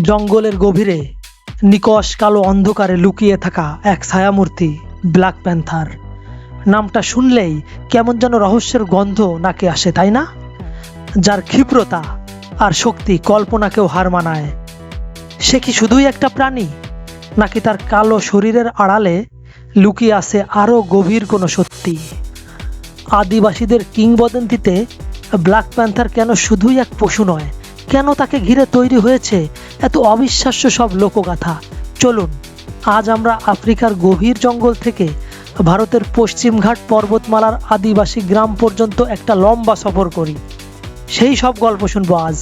জঙ্গলের গভীরে নিকষ কালো অন্ধকারে লুকিয়ে থাকা এক ছায়ামূর্তি ব্ল্যাক প্যান্থার। নামটা শুনলেই কেমন যেন রহস্যের গন্ধ নাকে আসে, তাই না? যার ক্ষিপ্রতা আর শক্তি কল্পনাকেও হার মানায়। সে কি শুধুই একটা প্রাণী, নাকি তার কালো শরীরের আড়ালে লুকিয়ে আছে আরও গভীর কোনো সত্যি? আদিবাসীদের কিংবদন্তিতে ব্ল্যাক প্যান্থার কেন শুধুই এক পশু নয়, কেন তাকে ঘিরে তৈরি হয়েছে এত অবিশ্বাস্য সব লোকগাথা? চলুন আজ আমরা আফ্রিকার গভীর জঙ্গল থেকে ভারতের পশ্চিমঘাট পর্বতমালার আদিবাসী গ্রাম পর্যন্ত একটা লম্বা সফর করি। সেই সব গল্প শুনবো আজ,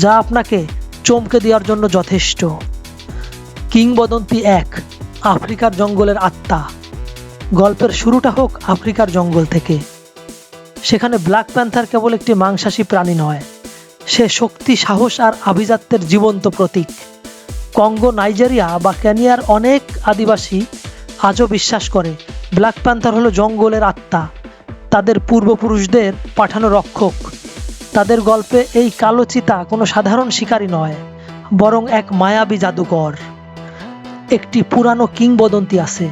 যা আপনাকে চমকে দেওয়ার জন্য যথেষ্ট। কিংবদন্তি এক, আফ্রিকার জঙ্গলের আত্মা। গল্পের শুরুটা হোক আফ্রিকার জঙ্গল থেকে। সেখানে ব্ল্যাক প্যান্থার কেবল একটি মাংসাশী প্রাণী নয়, সে শক্তি, সাহস আর আভিজাত্যের জীবন্ত প্রতীক। কঙ্গো, নাইজেরিয়া বা কেনিয়ার অনেক আদিবাসী আজও বিশ্বাস করে ব্ল্যাক প্যান্থার হলো জঙ্গলের আত্মা, তাদের পূর্বপুরুষদের পাঠানো রক্ষক। তাদের গল্পে এই কালো চিতা কোনো সাধারণ শিকারী নয়, বরং এক মায়াবী জাদুকর। একটি পুরানো কিংবদন্তি আছে,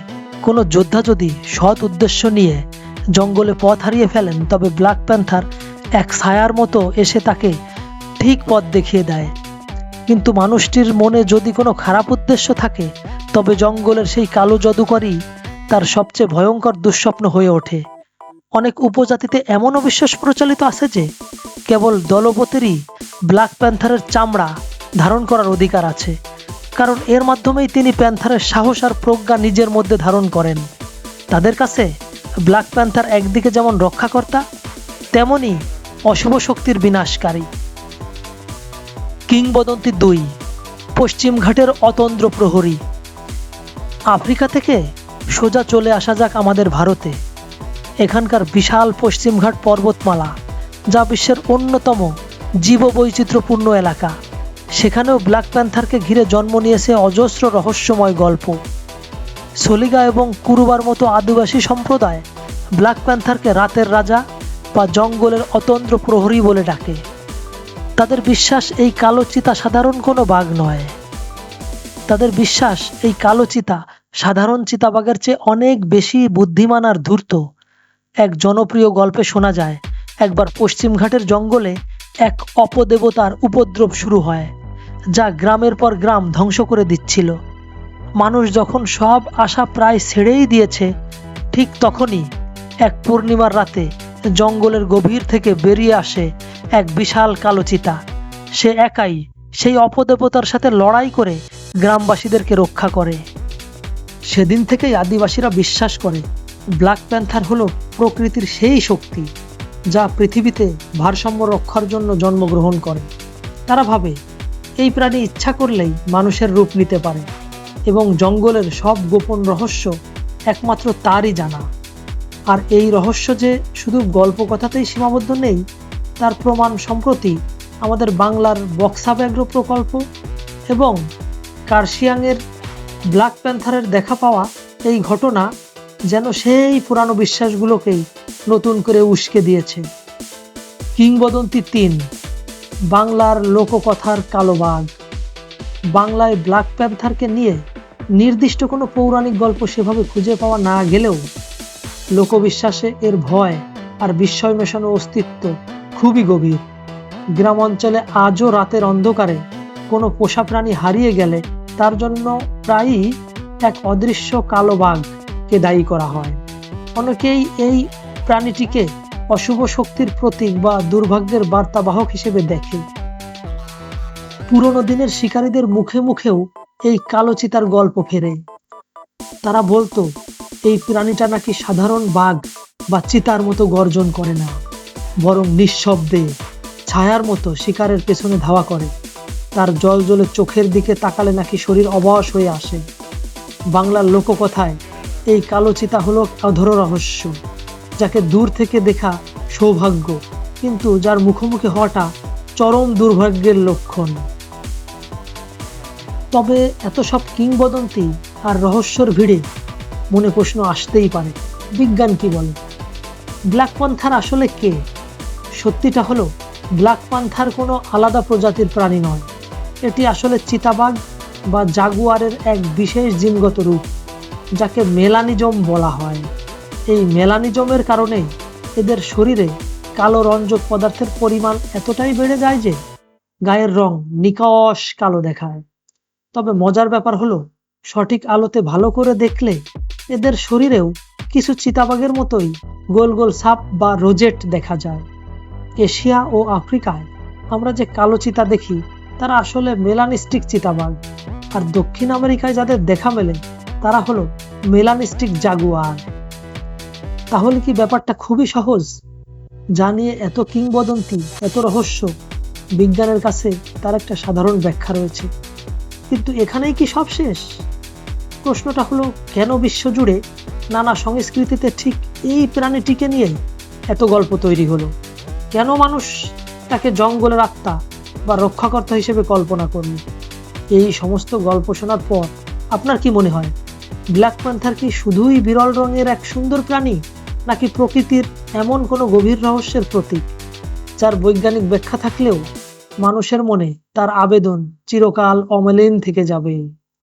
কোনো যোদ্ধা যদি সৎ উদ্দেশ্য নিয়ে জঙ্গলে পথ হারিয়ে ফেলেন, তবে ব্ল্যাক প্যান্থার এক ছায়ার মতো এসে তাকে ঠিক পথ দেখিয়ে দেয়। কিন্তু মানুষটির মনে যদি কোনো খারাপ উদ্দেশ্য থাকে, তবে জঙ্গলের সেই কালো জাদুকরই তার সবচেয়ে ভয়ঙ্কর দুঃস্বপ্ন হয়ে ওঠে। অনেক উপজাতিতে এমনও বিশ্বাস প্রচলিত আছে যে কেবল দলপতিরই ব্ল্যাক প্যান্থারের চামড়া ধারণ করার অধিকার আছে, কারণ এর মাধ্যমেই তিনি প্যান্থারের সাহস আর প্রজ্ঞা নিজের মধ্যে ধারণ করেন। তাদের কাছে ব্ল্যাক প্যান্থার একদিকে যেমন রক্ষাকর্তা, তেমনি অশুভ শক্তির বিনাশকারী। কিংবদন্তি দুই, পশ্চিমঘাটের অতন্দ্র প্রহরী। আফ্রিকা থেকে সোজা চলে আসা যাক আমাদের ভারতে। এখানকার বিশাল পশ্চিমঘাট পর্বতমালা, যা বিশ্বের অন্যতম জীববৈচিত্র্যপূর্ণ এলাকা, সেখানেও ব্ল্যাক প্যান্থারকে ঘিরে জন্ম নিয়েছে অজস্র রহস্যময় গল্প। সলিগা এবং কুরুবার মতো আদিবাসী সম্প্রদায় ব্ল্যাক প্যান্থারকে রাতের রাজা বা জঙ্গলের অতন্দ্র প্রহরী বলে ডাকে। তাদের বিশ্বাস এই কালো চিতা সাধারণ কোনো বাঘ নয়। তাদের বিশ্বাস এই কালো চিতা সাধারণ চিতাবাঘের চেয়ে অনেক বেশি বুদ্ধিমান আর ধূর্ত। এক জনপ্রিয় গল্পে শোনা যায়, একবার পশ্চিমঘাটের জঙ্গলে এক অপদেবতার উপদ্রব শুরু হয়, যা গ্রামের পর গ্রাম ধ্বংস করে দিচ্ছিল। মানুষ যখন সব আশা প্রায় ছেড়েই দিয়েছে, ঠিক তখনই এক পূর্ণিমার রাতে জঙ্গলের গভীর থেকে বেরিয়ে আসে এক বিশাল কালো চিতা। সে একাই সেই অপদেবতার সাথে লড়াই করে গ্রামবাসীদেরকে রক্ষা করে। সেদিন থেকেই আদিবাসীরা বিশ্বাস করে ব্ল্যাক প্যান্থার হলো প্রকৃতির সেই শক্তি, যা পৃথিবীতে ভারসাম্য রক্ষার জন্য জন্মগ্রহণ করে। তারা ভাবে এই প্রাণী ইচ্ছা করলেই মানুষের রূপ নিতে পারে এবং জঙ্গলের সব গোপন রহস্য একমাত্র তারই জানা। আর এই রহস্য যে শুধু গল্প কথাতেই সীমাবদ্ধ নেই, তার প্রমাণ সম্প্রতি আমাদের বাংলার বক্সা ব্যাঘ্র প্রকল্প এবং কার্শিয়াংয়ের ব্ল্যাক প্যান্থারের দেখা পাওয়া। এই ঘটনা যেন সেই পুরানো বিশ্বাসগুলোকেই নতুন করে উস্কে দিয়েছে। কিংবদন্তি তিন, বাংলার লোককথার কালো বাঘ। বাংলায় ব্ল্যাক প্যান্থারকে নিয়ে নির্দিষ্ট কোনো পৌরাণিক গল্প সেভাবে খুঁজে পাওয়া না গেলেও লোকবিশ্বাসে এর ভয় আর বিস্ময় মেশানো অস্তিত্ব খুবই গভীর। গ্রাম অঞ্চলে আজও রাতের অন্ধকারে কোনো পোষা প্রাণী হারিয়ে গেলে তার জন্য প্রায়ই এক অদৃশ্য কালো বাঘকে দায়ী করা হয়। অনেকেই এই প্রাণীটিকে অশুভ শক্তির প্রতীক বা দুর্ভাগ্যের বার্তাবাহক হিসেবে দেখে। পুরনো দিনের শিকারীদের মুখে মুখেও এই কালো চিতার গল্প ফেরে। তারা বলতো এই প্রাণীটা নাকি সাধারণ বাঘ বা চিতার মতো গর্জন করে না, বরং নিঃশব্দে ছায়ার মতো শিকারের পেছনে ধাওয়া করে। তার জ্বলজ্বলে চোখের দিকে তাকালে নাকি শরীর অবশ হয়ে আসে। বাংলার লোককথায় এই কালো চিতা হলো অধর রহস্য, যাকে দূর থেকে দেখা সৌভাগ্য, কিন্তু যার মুখোমুখি হওয়াটা চরম দুর্ভাগ্যের লক্ষণ। তবে এত সব কিংবদন্তি আর রহস্যর ভিড়ে মনে প্রশ্ন আসতেই পারে, বিজ্ঞান কি বলে? ব্ল্যাক প্যান্থার আসলে কে? সত্যিটা হলো ব্ল্যাক প্যান্থার কোনো আলাদা প্রজাতির প্রাণী নয়। এটি আসলে চিতাবাঘ বা জাগুয়ারের এক বিশেষ জিনগত রূপ, যাকে মেলানিজম বলা হয়। এই মেলানিজমের কারণে এদের শরীরে কালো রঞ্জক পদার্থের পরিমাণ এতটাই বেড়ে যায় যে গায়ের রং নিকষ কালো দেখায়। তবে মজার ব্যাপার হলো, সঠিক আলোতে ভালো করে দেখলে এদের শরীরেও কিছু চিতাবাঘের মতোই গোল গোল ছাপ বা রোজেট দেখা যায়। এশিয়া ও আফ্রিকায় আমরা যে কালো চিতা দেখি তারা আসলে মেলানিস্টিক চিতাবাঘ, আর দক্ষিণ আমেরিকায় যাদের দেখা মেলে তারা হলো মেলানিস্টিক জাগুয়ার। তাহলে কি ব্যাপারটা খুবই সহজ? যা নিয়ে এত কিংবদন্তি, এত রহস্য, বিজ্ঞানের কাছে তার একটা সাধারণ ব্যাখ্যা রয়েছে। কিন্তু এখানেই কি সব শেষ? প্রশ্নটা হলো, কেন বিশ্বজুড়ে নানা সংস্কৃতিতে ঠিক এই প্রাণীটিকে নিয়ে এত গল্প তৈরি হলো? কেন মানুষ তাকে জঙ্গলের আত্মা বা রক্ষাকর্তা হিসেবে কল্পনা করল? এই সমস্ত গল্প শোনার পর আপনার কি মনে হয়, ব্ল্যাক প্যান্থার কি শুধুই বিরল রঙের এক সুন্দর প্রাণী, নাকি প্রকৃতির এমন কোনো গভীর রহস্যের প্রতীক, যার বৈজ্ঞানিক ব্যাখ্যা থাকলেও মানুষের মনে তার আবেদন চিরকাল অমলিন থেকে যাবে?